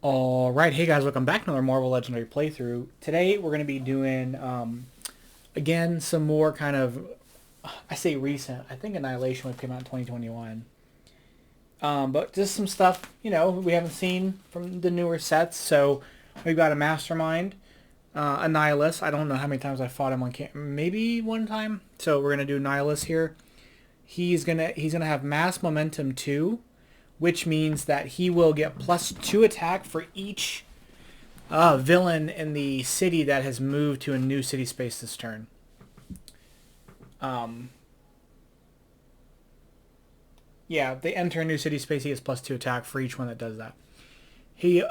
Alright, hey guys, welcome back to another Marvel Legendary playthrough. Today we're going to be doing, again, some more kind of, I say recent, I think Annihilation would came out in 2021. But just some stuff, we haven't seen from the newer sets. So we've got a Mastermind, Annihilus. I don't know how many times I fought him on maybe one time. So we're going to do Annihilus here. He's gonna have Mass Momentum 2, which means that he will get +2 attack for each villain in the city that has moved to a new city space this turn. Yeah, they enter a new city space, he gets +2 attack for each one that does that. He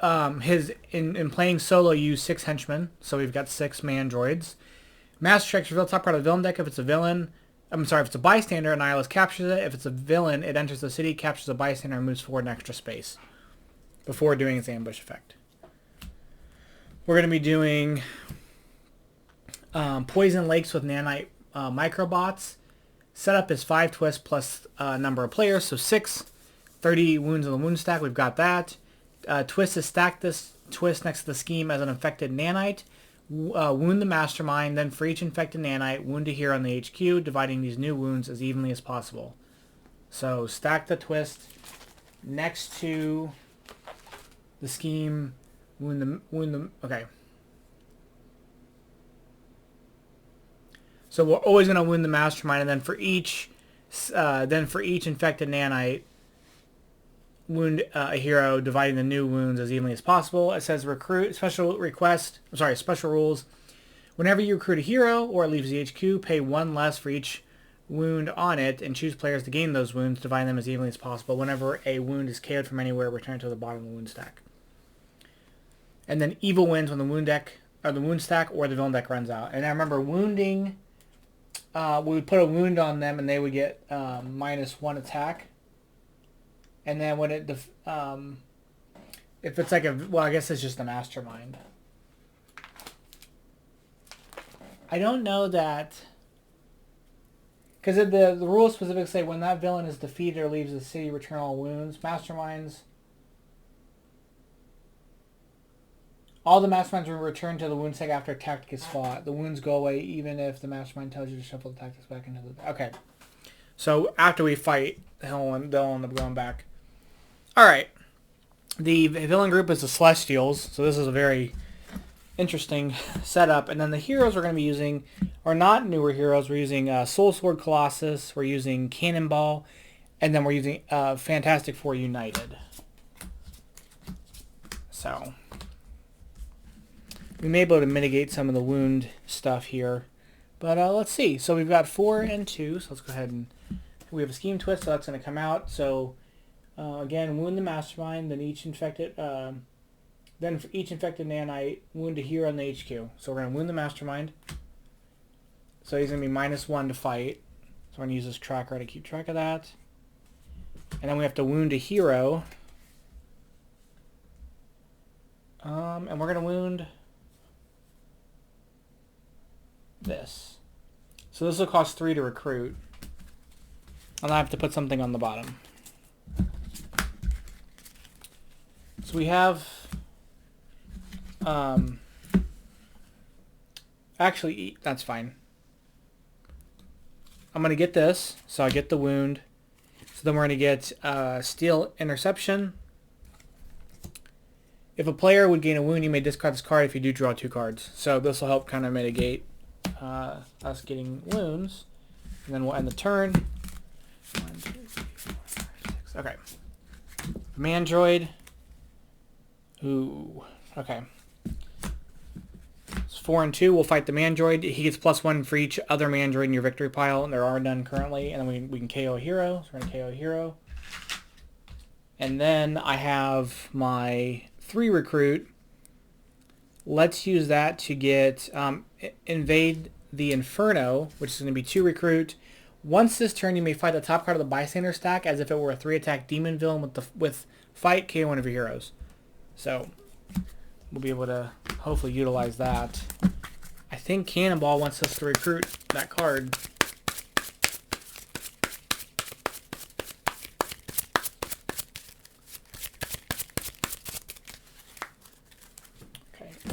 in playing solo, you use 6 henchmen, so we've got 6 mandroids. Master checks reveal top part of the villain deck if it's a villain. If it's a bystander, Annihilus captures it. If it's a villain, it enters the city, captures a bystander, and moves forward an extra space before doing its ambush effect. We're going to be doing Poison Lakes with Nanite Microbots. Setup is 5 twists plus number of players, so 6. 30 wounds on the wound stack, we've got that. Twist is stack this twist next to the scheme as an infected nanite. Wound the mastermind, then for each infected nanite, wound a hero on the HQ, dividing these new wounds as evenly as possible. So stack the twist next to the scheme, wound them. Okay. So we're always going to wound the mastermind, and then for each infected nanite, wound a hero, dividing the new wounds as evenly as possible. It says special rules. Whenever you recruit a hero or it leaves the HQ, pay 1 less for each wound on it and choose players to gain those wounds, dividing them as evenly as possible. Whenever a wound is KO'd from anywhere, return it to the bottom of the wound stack. And then evil wins when the wound deck or the wound stack or the villain deck runs out. And I remember wounding, we would put a wound on them and they would get -1 attack. And then when it, if it's like I guess it's just a mastermind. I don't know that, because the rules specifically say when that villain is defeated or leaves the city, return all wounds. Masterminds, all the masterminds will return to the wound stack after a tactic is fought. The wounds go away even if the mastermind tells you to shuffle the tactics back into the... Okay. So after we fight, they'll end up going back. Alright, the villain group is the Celestials, so this is a very interesting setup. And then the heroes we're going to be using are not newer heroes. We're using Soul Sword Colossus, we're using Cannonball, and then we're using Fantastic Four United. So, we may be able to mitigate some of the wound stuff here. But let's see. So we've got 4 and 2, so let's go ahead and... We have a Scheme Twist, so that's going to come out. So... again, wound the mastermind, then for each infected nanite, wound a hero on the HQ. So we're going to wound the mastermind. So he's going to be -1 to fight. So we're going to use this tracker to keep track of that. And then we have to wound a hero. And we're going to wound this. So this will cost 3 to recruit. And I have to put something on the bottom. So we have, actually, that's fine. I'm going to get this, so I get the wound. So then we're going to get Steel Interception. If a player would gain a wound, you may discard this card if you do draw 2 cards. So this will help kind of mitigate us getting wounds. And then we'll end the turn. 1, 2, 3, 4, 5, 6. Okay. Mandroid. Ooh, okay. It's 4 and 2. We'll fight the Mandroid. He gets +1 for each other Mandroid in your victory pile, and there are none currently. And then we can KO a hero. So we're going to KO a hero. And then I have my 3 recruit. Let's use that to get Invade the Inferno, which is going to be 2 recruit. Once this turn, you may fight the top card of the bystander stack as if it were a 3-attack demon villain with fight KO one of your heroes. So, we'll be able to hopefully utilize that. I think Cannonball wants us to recruit that card.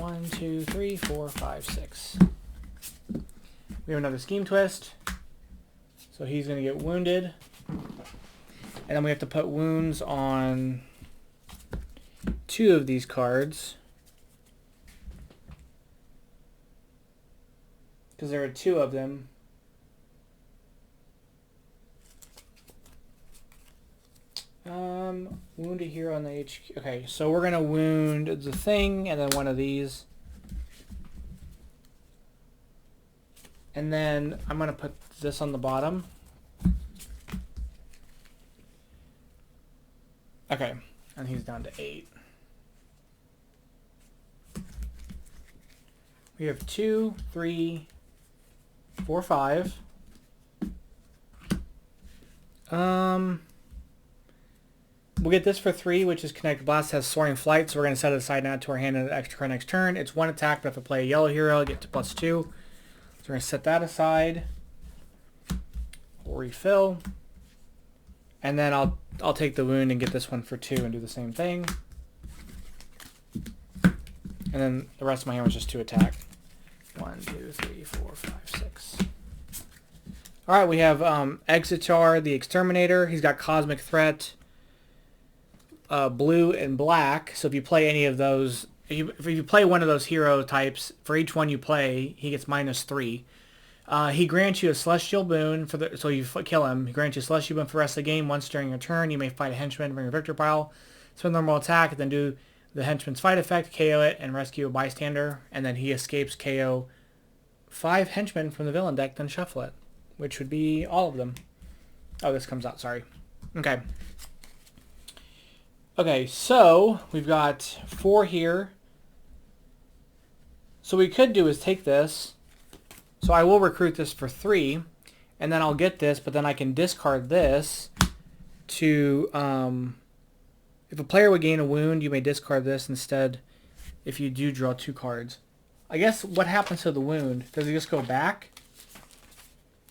1, 2, 3, 4, 5, 6. We have another Scheme Twist. So he's going to get wounded. And then we have to put wounds on 2 of these cards. Because there are 2 of them. Wound a hero on the HQ. Okay, so we're going to wound the thing and then one of these. And then I'm going to put this on the bottom. Okay, and he's down to 8. We have 2, 3, 4, 5. We'll get this for 3, which is Connect Blast, has Soaring Flight, so we're going to set it aside now to our hand and an extra card next turn. It's 1 attack, but if I play a yellow hero, I get to +2. So we're going to set that aside. We'll refill. And then I'll take the wound and get this one for 2 and do the same thing. And then the rest of my hand was just 2 attack. 1, 2, 3, 4, 5, 6. Alright, we have Exitar, the Exterminator. He's got Cosmic Threat, blue and black. So if you play any of those, if you play one of those hero types, for each one you play, he gets -3. He grants you a Celestial Boon so you kill him. He grants you a Celestial Boon for the rest of the game. Once during your turn, you may fight a henchman from your victory pile. Spend normal attack, and then do the henchman's fight effect, KO it, and rescue a bystander. And then he escapes KO 5 henchmen from the villain deck, then shuffle it, which would be all of them. Oh, this comes out, sorry. Okay. Okay, so we've got 4 here. So what we could do is take this. So I will recruit this for 3, and then I'll get this, but then I can discard this to, if a player would gain a wound, you may discard this instead if you do draw 2 cards. I guess what happens to the wound? Does it just go back?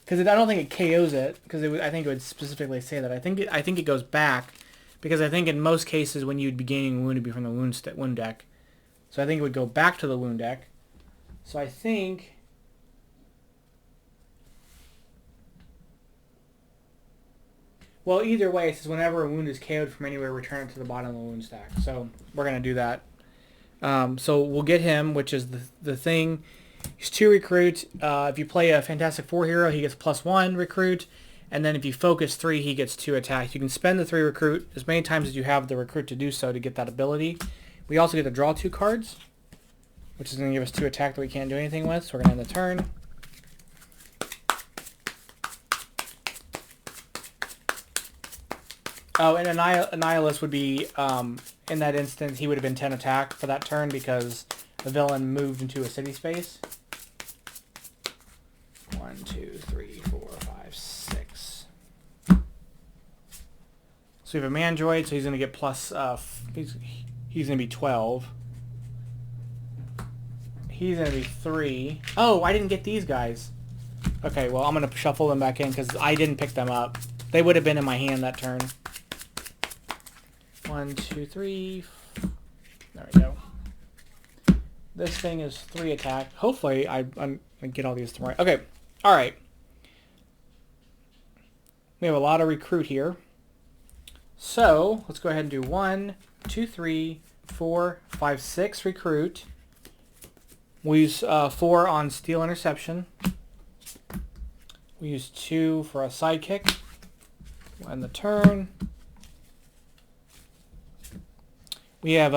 Because I don't think it KOs it, because I think it would specifically say that. I think it goes back, because I think in most cases when you'd be gaining a wound, it'd be from the wound deck. So I think it would go back to the wound deck. So I think... Well, either way, it says whenever a wound is KO'd from anywhere, return it to the bottom of the wound stack. So we're going to do that. So we'll get him, which is the thing. He's 2 recruit. If you play a Fantastic Four hero, he gets +1 recruit. And then if you focus 3, he gets 2 attack. You can spend the 3 recruit as many times as you have the recruit to do so to get that ability. We also get to draw 2 cards, which is going to give us 2 attack that we can't do anything with. So we're going to end the turn. Oh, and Annihilus would be, in that instance, he would have been 10 attack for that turn because the villain moved into a city space. 1, 2, 3, 4, 5, 6. So we have a Mandroid, so he's going to get plus, he's going to be 12. He's going to be 3. Oh, I didn't get these guys. Okay, well, I'm going to shuffle them back in because I didn't pick them up. They would have been in my hand that turn. 1, 2, 3. There we go. This thing is 3 attack. Hopefully, I get all these right. Okay. All right. We have a lot of recruit here. So let's go ahead and do 1, 2, 3, 4, 5, 6 recruit. We use 4 on Steel Interception. We use 2 for a sidekick. We'll end the turn. We have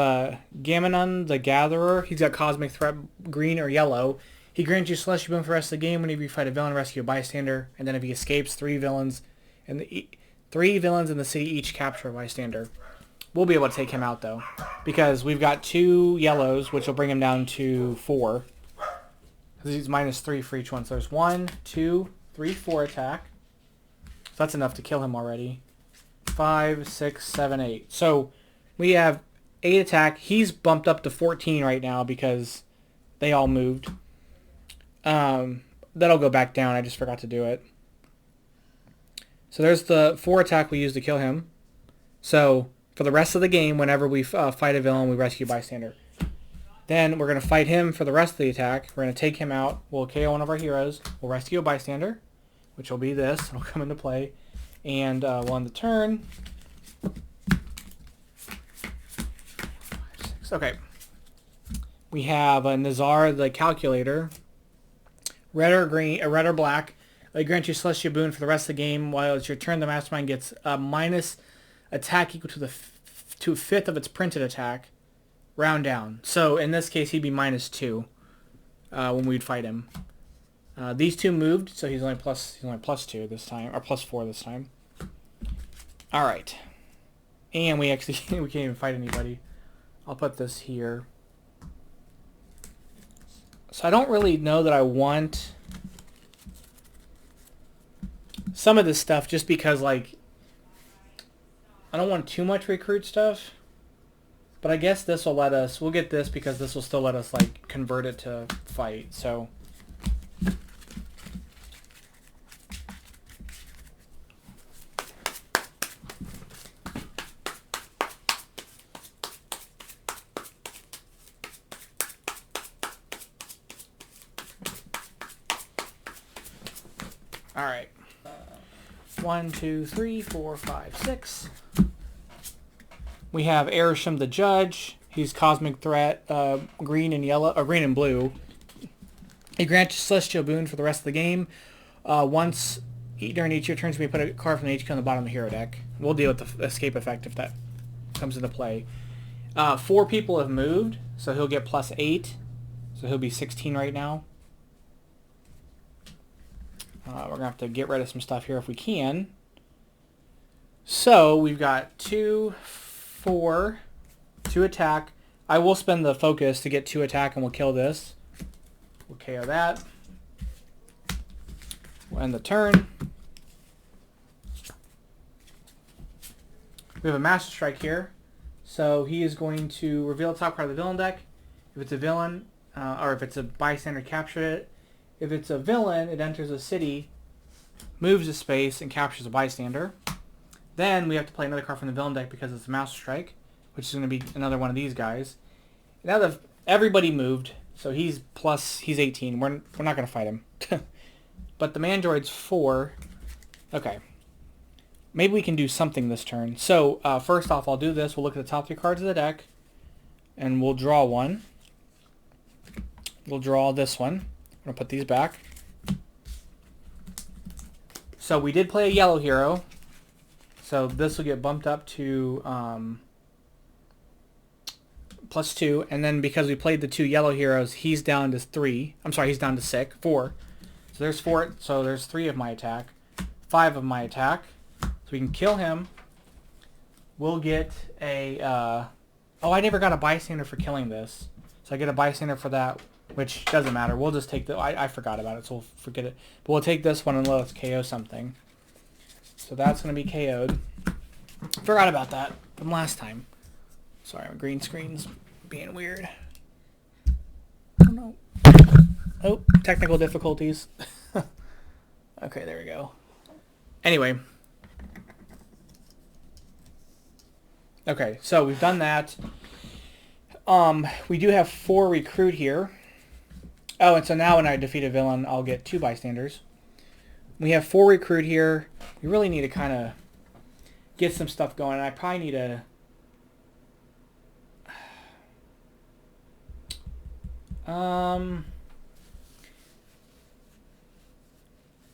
Gamanon the Gatherer. He's got Cosmic Threat, green or yellow. He grants you Celestial Boon for the rest of the game whenever you fight a villain, rescue a bystander, and then if he escapes, 3 villains in the city each capture a bystander. We'll be able to take him out though, because we've got 2 yellows, which will bring him down to 4. Because he's -3 for each one. So there's 1, 2, 3, 4 attack. So that's enough to kill him already. 5, 6, 7, 8. So we have 8 attack. He's bumped up to 14 right now because they all moved. That'll go back down. I just forgot to do it. So there's the 4 attack we used to kill him. So for the rest of the game, whenever we fight a villain, we rescue a bystander. Then we're going to fight him for the rest of the attack. We're going to take him out. We'll KO one of our heroes. We'll rescue a bystander, which will be this. It'll come into play. And we'll end the turn. 6. Okay. We have a Nazar, the calculator. Red or green, red or black. It grants you Celestial Boon for the rest of the game. While it's your turn, the Mastermind gets a minus attack equal to to a fifth of its printed attack. Round down. So in this case, he'd be -2 when we'd fight him. These two moved, so he's only +2 this time, or +4 this time. All right, and we can't even fight anybody. I'll put this here. So I don't really know that I want some of this stuff, just because like I don't want too much recruit stuff. But I guess this will let us, we'll get this because this will still let us like convert it to fight. So all right. 1, 2, 3, 4, 5, 6. We have Erisham the Judge. He's Cosmic Threat, green and yellow, or green and blue. He grants you Celestial Boon for the rest of the game. Once during each of your turns, we put a card from the HQ on the bottom of the hero deck. We'll deal with the escape effect if that comes into play. 4 people have moved, so he'll get +8. So he'll be 16 right now. We're going to have to get rid of some stuff here if we can. So we've got 2, 4, 2 attack. I will spend the focus to get 2 attack and we'll kill this. We'll KO that. We'll end the turn. We have a Master Strike here. So he is going to reveal the top card of the villain deck. If it's a villain, or if it's a bystander, capture it. If it's a villain, it enters a city, moves a space, and captures a bystander. Then we have to play another card from the villain deck because it's a Master Strike, which is going to be another one of these guys. Now that everybody moved, so he's 18. We're not going to fight him. But the Mandroid's 4. Okay. Maybe we can do something this turn. So first off, I'll do this. We'll look at the top 3 cards of the deck, and we'll draw one. We'll draw this one. I'm going to put these back. So we did play a yellow hero. So this will get bumped up to +2. And then because we played the 2 yellow heroes, he's down to 3. I'm sorry, he's down to 4. So there's 4. So there's 3 of my attack. 5 of my attack. So we can kill him. We'll get a... oh, I never got a bystander for killing this. So I get a bystander for that, which doesn't matter. We'll just take the... I forgot about it, so we'll forget it. But we'll take this one and let us KO something. So that's going to be KO'd. Forgot about that from last time. Sorry, my green screen's being weird. I don't know. Oh, technical difficulties. Okay, there we go. Anyway. Okay, so we've done that. We do have 4 recruit here. Oh, and so now when I defeat a villain, I'll get 2 bystanders. We have 4 recruit here. We really need to kind of get some stuff going. I probably need to...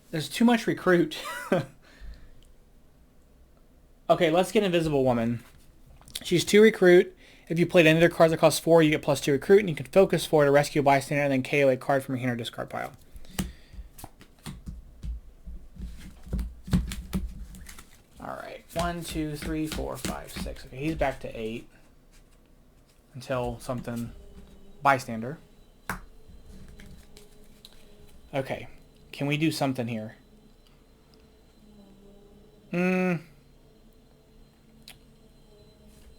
There's too much recruit. Okay, let's get Invisible Woman. She's 2 recruit. If you played any other cards that cost 4, you get +2 recruit, and you can focus 4 to rescue a bystander and then KO a card from your hand or discard pile. Alright, 1, 2, 3, 4, 5, 6. Okay, he's back to 8. Until something... bystander. Okay, can we do something here?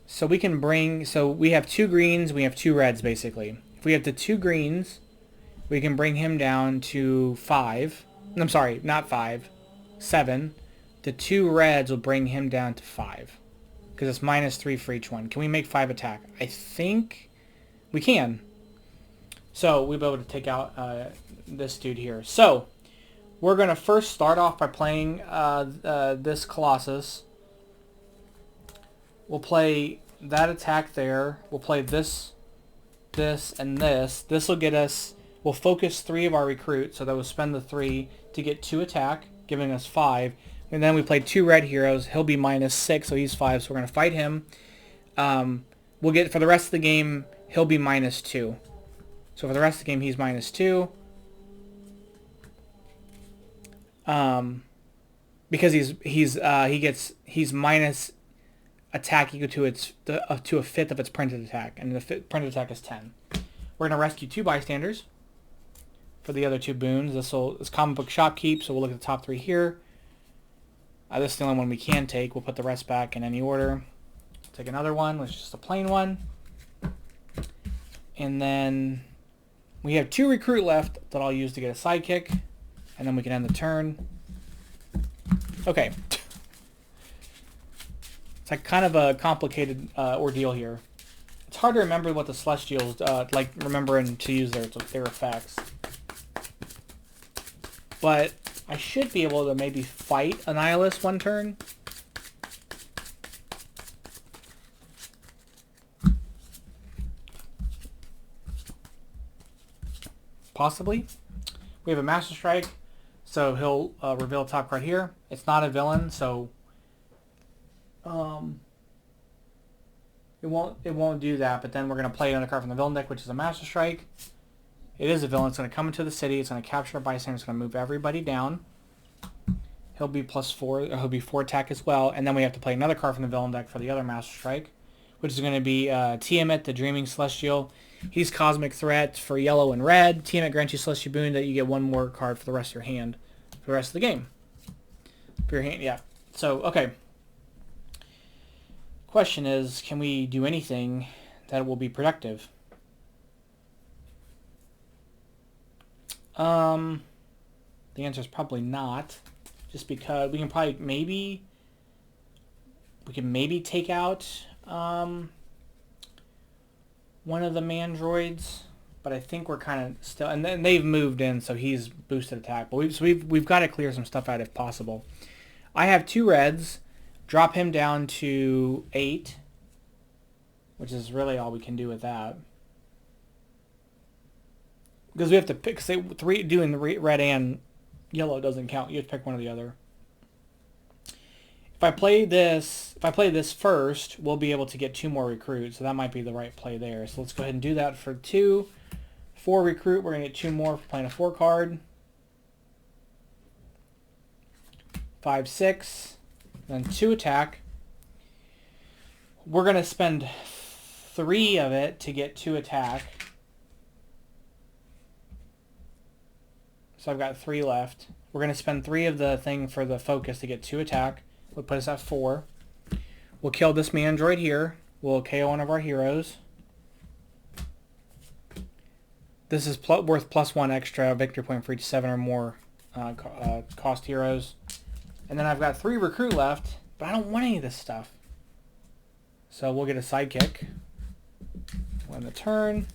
So we can bring... So we have 2 greens, we have 2 reds, basically. If we have the 2 greens, we can bring him down to 5. I'm sorry, not 5. 7. The 2 reds will bring him down to 5. Because it's -3 for each one. Can we make 5 attack? I think we can. So we'll be able to take out this dude here. So we're going to first start off by playing this Colossus. We'll play that attack there. We'll play this, and this. This will get us... We'll focus 3 of our recruits, so that we'll spend the 3 to get 2 attack, giving us 5. And then we play 2 red heroes. He'll be -6, so he's 5, so we're going to fight him. We'll get, for the rest of the game, he'll be -2. So for the rest of the game, he's -2. Because he's minus attack equal to to a fifth of its printed attack, and the printed attack is 10. We're going to rescue 2 bystanders for the other 2 boons. This is comic book shopkeep, so we'll look at the top 3 here. This is the only one we can take. We'll put the rest back in any order. Take another one, which is just a plain one. And then we have 2 recruit left that I'll use to get a sidekick, and then we can end the turn. Okay. It's like kind of a complicated ordeal here. It's hard to remember what the Celestials, like remembering to use their effects. But I should be able to maybe fight Annihilus one turn. Possibly. We have a Master Strike, so he'll reveal a top card here. It's not a villain, so it won't do that. But then we're going to play another card from the villain deck, which is a Master Strike. It is a villain. It's going to come into the city. It's going to capture a bystander. It's going to move everybody down. He'll be +4. Or he'll be 4 attack as well. And then we have to play another card from the villain deck for the other Master Strike, which is going to be Tiamat, the Dreaming Celestial. He's Cosmic Threat for yellow and red. Tiamat grants you Celestial Boon that you get 1 more card for the rest of your hand for the rest of the game. For your hand, yeah. So, okay. Question is, can we do anything that will be productive? The answer is probably not. Just because we can probably maybe take out one of the mandroids, but I think we're kind of still, and then they've moved in, so he's boosted attack. But we've got to clear some stuff out if possible. I have 2 reds. Drop him down to 8, which is really all we can do with that. Because we have to pick, say, doing the red and yellow doesn't count. You have to pick one or the other. If I play this first, we'll be able to get 2 more recruits, so that might be the right play there. So let's go ahead and do that for 2. 4 recruit, we're going to get 2 more for playing a 4 card. 5, 6, then 2 attack. We're going to spend 3 of it to get 2 attack. So I've got 3 left. We're going to spend 3 of the thing for the focus to get 2 attack. We'll put us at 4. We'll kill this mandroid here. We'll KO one of our heroes. This is worth +1 extra victory point for each 7 or more cost heroes. And then I've got 3 recruit left, but I don't want any of this stuff. So we'll get a sidekick. We'll end the turn.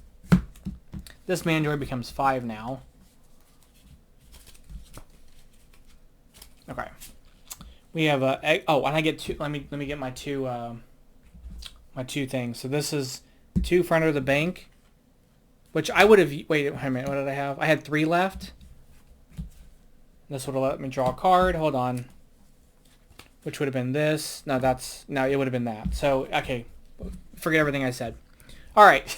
This mandroid becomes 5 now. Okay. We have a and I get 2. Let me get my 2 my 2 things. So this is 2 for under the bank, which I would have. Wait a minute. What did I have? I had 3 left. This would have let me draw a card. Hold on. Which would have been this. No, it would have been that. So okay, forget everything I said. All right,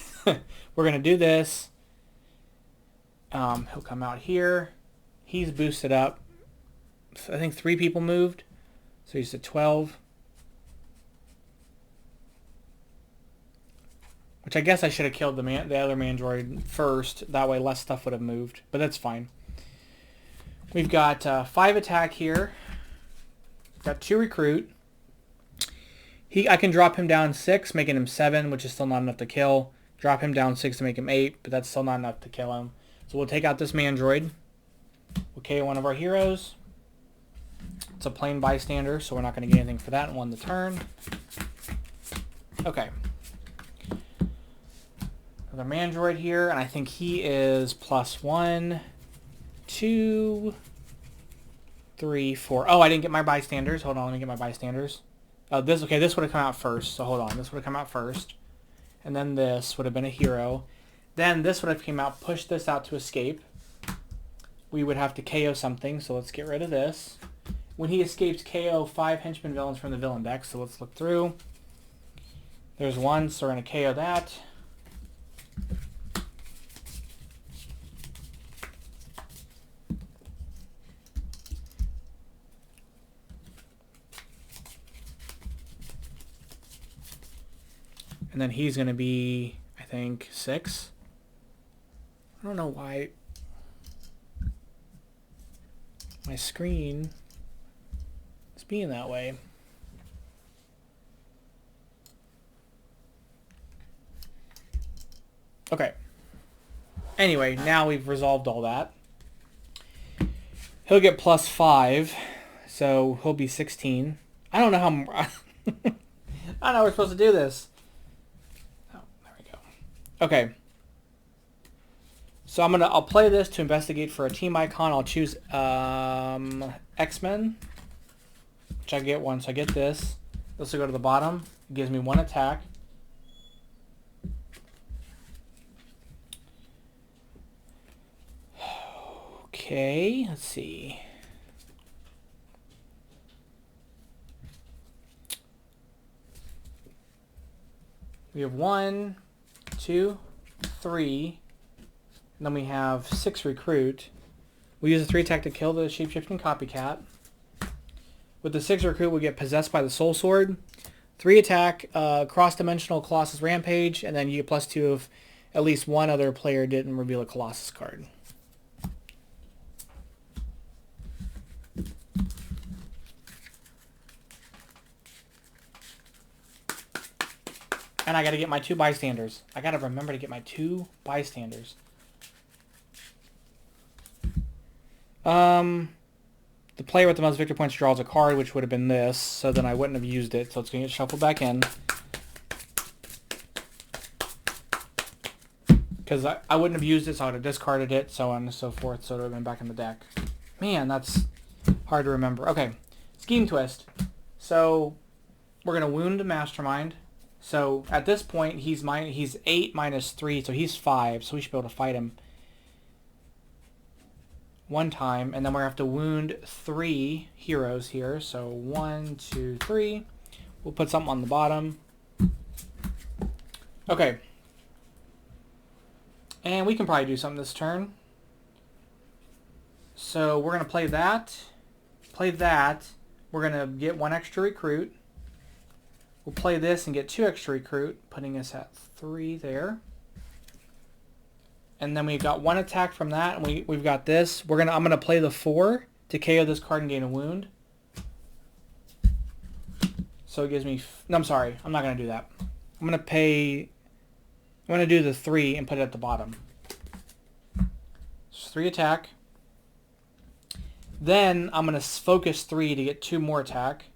we're gonna do this. He'll come out here. He's boosted up. I think 3 people moved. So he's at 12. Which I guess I should have killed the other mandroid first. That way less stuff would have moved. But that's fine. We've got 5 attack here. Got 2 recruit. I can drop him down 6, making him 7, which is still not enough to kill. Drop him down 6 to make him 8, but that's still not enough to kill him. So we'll take out this mandroid. We'll KO one of our heroes. It's a plain bystander, so we're not going to get anything for that and won the turn. Okay. another Mandroid here, and I think he is +1, 2, 3, 4. Oh, I didn't get my bystanders. Hold on, let me get my bystanders. Oh, this would have come out first. So hold on, this would have come out first, and then this would have been a hero. Then this would have came out, pushed this out to escape. We would have to KO something, so let's get rid of this. When he escapes, KO 5 henchman villains from the villain deck. So let's look through. There's one, so we're going to KO that. And then he's going to be, I think, 6. I don't know why my screen is being that way. Okay. Anyway, now we've resolved all that. He'll get +5, so he'll be 16. I don't know how... I don't know how we're supposed to do this. Oh, there we go. Okay. So I'll play this to investigate for a team icon. I'll choose X-Men, which I get one. So I get this. This will go to the bottom. It gives me 1 attack. Okay, let's see. We have 1, 2, 3. And then we have 6 recruit. We use a 3 attack to kill the shapeshifting copycat. With the 6 recruit, we get possessed by the soul sword. 3 attack, cross-dimensional Colossus Rampage, and then you get +2 if at least one other player didn't reveal a Colossus card. And I got to get my 2 bystanders. I got to remember to get my 2 bystanders. The player with the most victory points draws a card, which would have been this. So then I wouldn't have used it. So it's going to get shuffled back in. Because I wouldn't have used it, so I would have discarded it, so on and so forth. So it would have been back in the deck. Man, that's hard to remember. Okay, scheme twist. So we're going to wound the Mastermind. So at this point, he's 8 minus 3, so he's 5. So we should be able to fight him 1 time. And then we're going to have to wound 3 heroes here. So 1, 2, 3. We'll put something on the bottom. Okay. And we can probably do something this turn. So we're going to play that. Play that. We're going to get 1 extra recruit. We'll play this and get 2 extra recruit, putting us at 3 there. And then we've got 1 attack from that, and we've got this. I'm gonna play the 4 to KO this card and gain a wound. So it gives me... No, I'm sorry. I'm not gonna do that. I'm gonna do the 3 and put it at the bottom. So 3 attack. Then I'm gonna focus 3 to get 2 more attack.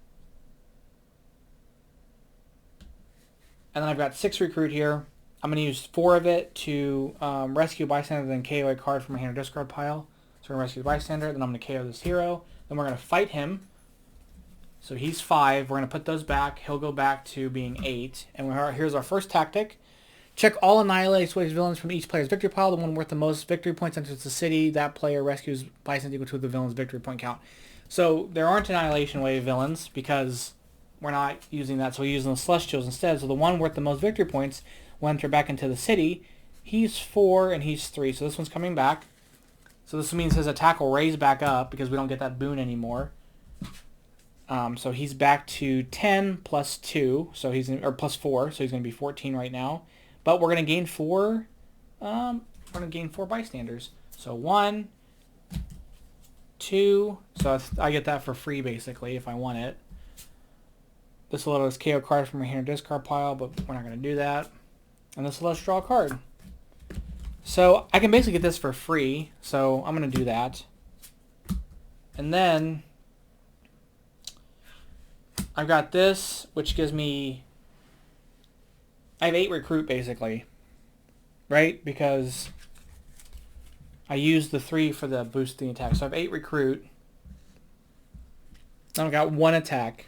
And then I've got 6 recruit here. I'm going to use 4 of it to rescue a bystander, then KO a card from my hand or discard pile. So we're going to rescue the bystander, then I'm going to KO this hero. Then we're going to fight him. So he's 5. We're going to put those back. He'll go back to being 8. And here's our first tactic. Check all Annihilus villains from each player's victory pile. The one worth the most victory points enters the city. That player rescues bystander equal to the villain's victory point count. So there aren't Annihilation Wave villains because we're not using that, so we're using the Celestials instead. So the one worth the most victory points will enter back into the city. He's 4 and he's 3, so this one's coming back. So this means his attack will raise back up because we don't get that boon anymore. So he's back to 10 plus 2, so or plus 4, so he's going to be 14 right now. But we're going to gain 4. We're going to gain 4 bystanders. So 1, 2. So I get that for free basically if I want it. This will let us KO card from our hand or discard pile, but we're not going to do that. And this will let us draw a card. So I can basically get this for free, so I'm going to do that. And then I've got this, which gives me... I have 8 recruit, basically. right? Because I used the 3 for the boosting attack. So I have 8 recruit. I've got 1 attack.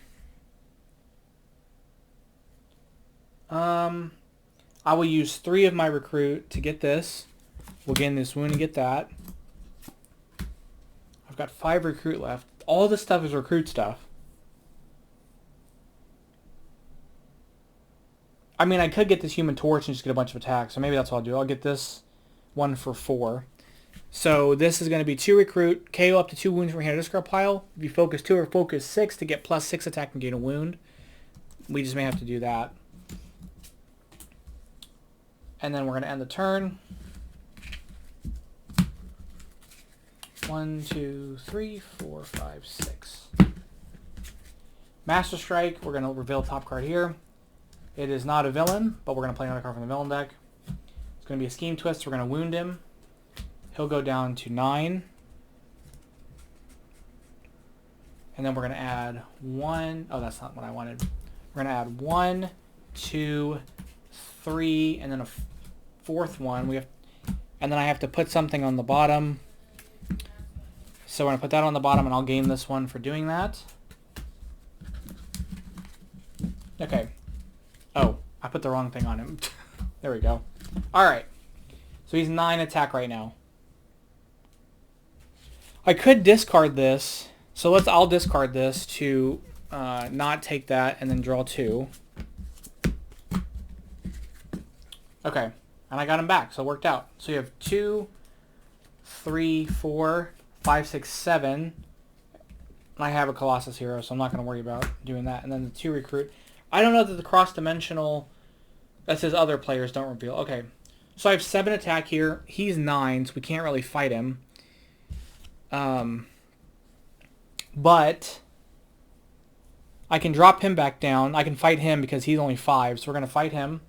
I will use 3 of my recruit to get this. We'll gain this wound and get that. I've got 5 recruit left. All this stuff is recruit stuff. I mean, I could get this human torch and just get a bunch of attacks. So maybe that's what I'll do. I'll get this one for 4. So this is going to be 2 recruit, KO up to 2 wounds from your hand discard pile. If you focus 2 or focus 6 to get plus 6 attack and gain a wound. We just may have to do that. And then we're going to end the turn. 1, 2, 3, 4, 5, 6. Master Strike, we're going to reveal top card here. It is not a villain, but we're going to play another card from the villain deck. It's going to be a Scheme Twist. We're going to wound him. He'll go down to 9. And then we're going to add 1. Oh, that's not what I wanted. We're going to add 1, 2, 3, and then a 4th one. And then I have to put something on the bottom. So we're going to put that on the bottom, and I'll gain this one for doing that. Okay. Oh, I put the wrong thing on him. There we go. Alright. So he's 9 attack right now. I could discard this. So I'll discard this to not take that and then draw 2. Okay. And I got him back, so it worked out. So you have 2, 3, 4, 5, 6, 7. And I have a Colossus hero, so I'm not going to worry about doing that. And then the 2 recruit. I don't know that the cross-dimensional... That says other players don't reveal. Okay. So I have 7 attack here. He's 9, so we can't really fight him. But I can drop him back down. I can fight him because he's only 5, so we're going to fight him.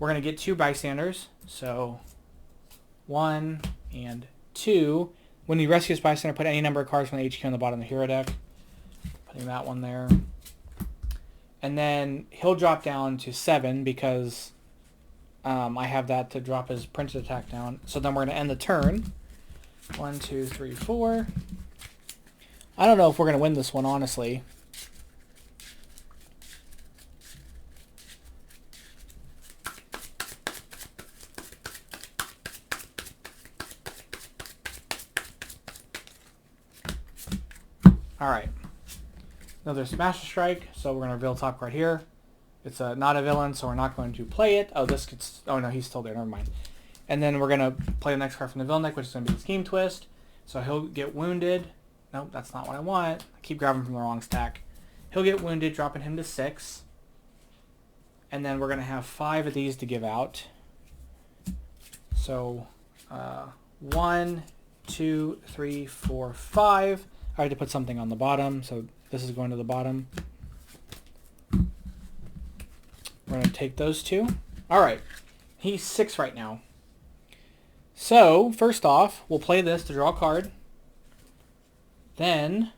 We're going to get 2 bystanders. So 1 and 2. When you rescue this bystander, put any number of cards from the HQ on the bottom of the hero deck. Putting that one there. And then he'll drop down to 7 because I have that to drop his printed attack down. So then we're going to end the turn. 1, 2, 3, 4. I don't know if we're going to win this one, honestly. Alright. Another Master Strike, so we're going to reveal top card here. It's not a villain, so we're not going to play it. Oh, this gets... Oh, no, he's still there. Never mind. And then we're going to play the next card from the villain deck, which is going to be the Scheme Twist. So he'll get wounded. Nope, that's not what I want. I keep grabbing from the wrong stack. He'll get wounded, dropping him to 6. And then we're going to have 5 of these to give out. So 1, 2, 3, 4, 5. I had to put something on the bottom, so this is going to the bottom. We're going to take those 2. All right. He's 6 right now. So, first off, we'll play this to draw a card. Then,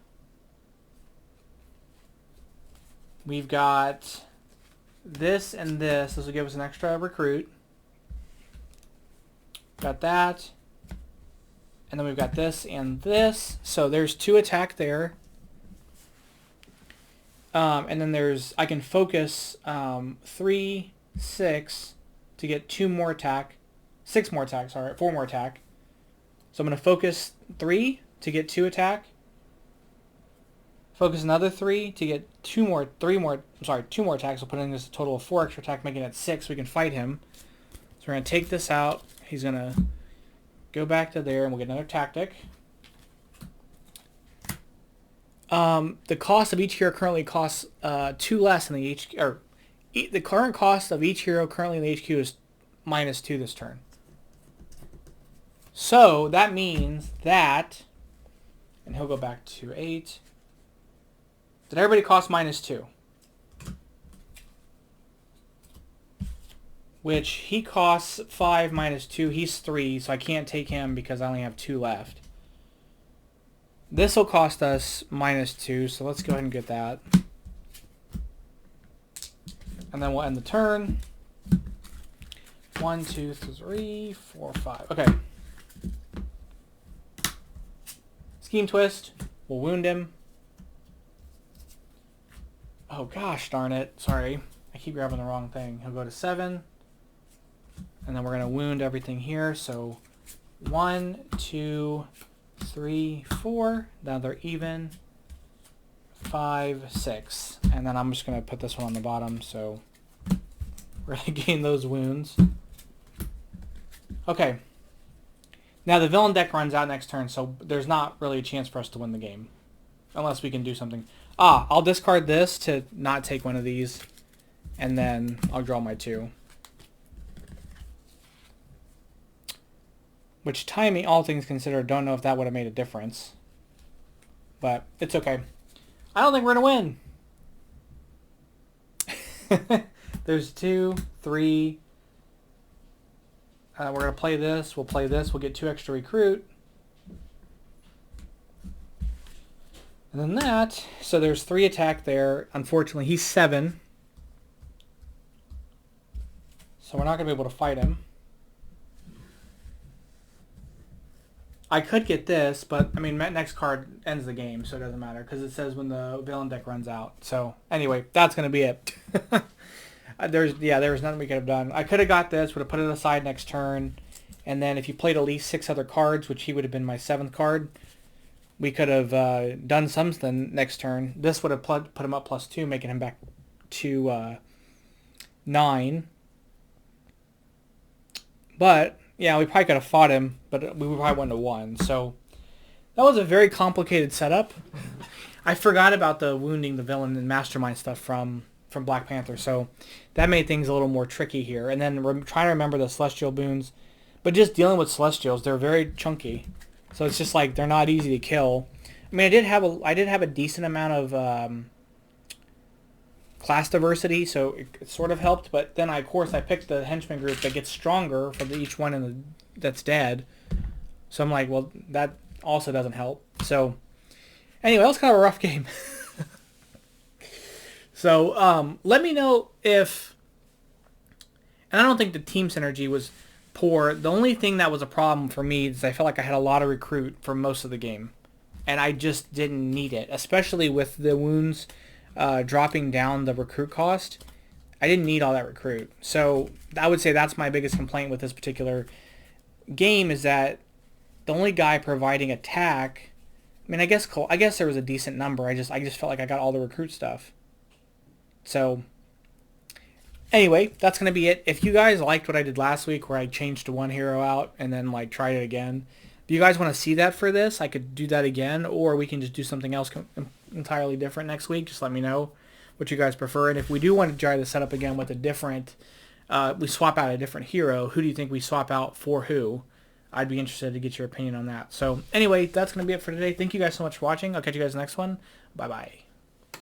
we've got this and this. This will give us an extra recruit. Got that. And then we've got this and this. So there's 2 attack there. And then I can focus 3, 6 to get 2 more attack. 6 more attack, sorry, 4 more attack. So I'm going to focus 3 to get 2 attack. Focus another 3 to get 2 more attacks. So putting this a total of 4 extra attack, making it 6. We can fight him. So we're going to take this out. He's going to go back to there, and we'll get another tactic. The cost of each hero currently costs 2 less than the HQ. Or the current cost of each hero currently in the HQ is -2 this turn. So that means that, and he'll go back to 8. Did everybody cost -2? Which he costs 5 -2. He's 3, so I can't take him because I only have 2 left. This will cost us -2, so let's go ahead and get that. And then we'll end the turn. 1, 2, 3, 4, 5. Okay. Scheme twist. We'll wound him. Oh gosh darn it. Sorry. I keep grabbing the wrong thing. He'll go to 7. And then we're going to wound everything here. So 1, 2, 3, 4. Now they're even. 5, 6. And then I'm just going to put this one on the bottom. So we're going to gain those wounds. Okay. Now the villain deck runs out next turn. So there's not really a chance for us to win the game. Unless we can do something. I'll discard this to not take one of these. And then I'll draw my 2. Which timing, all things considered, don't know if that would have made a difference. But it's okay. I don't think we're going to win. There's 2, 3. We're going to play this. We'll play this. We'll get 2 extra recruit. And then that. So there's 3 attack there. Unfortunately, he's 7. So we're not going to be able to fight him. I could get this, but, I mean, next card ends the game, so it doesn't matter, because it says when the villain deck runs out. So, anyway, that's going to be it. There was nothing we could have done. I could have got this, would have put it aside next turn, and then if you played at least 6 other cards, which he would have been my 7th card, we could have done something next turn. This would have put him up +2, making him back to 9. But... yeah, we probably could have fought him, but we probably wouldn't have won. So that was a very complicated setup. I forgot about the wounding the villain and mastermind stuff from Black Panther, so that made things a little more tricky here. And then we're trying to remember the Celestial boons, but just dealing with Celestials, they're very chunky, so it's just like they're not easy to kill. I mean, I did have a decent amount of class diversity, so it sort of helped, but then of course I picked the henchman group that gets stronger for each one that's dead. So I'm like, well, that also doesn't help. So anyway, that was kind of a rough game. So let me know if, and I don't think the team synergy was poor. The only thing that was a problem for me is I felt like I had a lot of recruit for most of the game, and I just didn't need it, especially with the wounds dropping down the recruit cost. I didn't need all that recruit. So I would say that's my biggest complaint with this particular game, is that the only guy providing attack, I mean, I guess there was a decent number. I just felt like I got all the recruit stuff. So anyway, that's going to be it. If you guys liked what I did last week where I changed to one hero out and then like tried it again, if you guys want to see that for this, I could do that again, or we can just do something else entirely different next week. Just let me know what you guys prefer. And if we do want to try the setup again with a different, we swap out a different hero, who do you think we swap out for who? I'd be interested to get your opinion on that. So anyway, that's going to be it for today. Thank you guys so much for watching. I'll catch you guys next one. Bye-bye.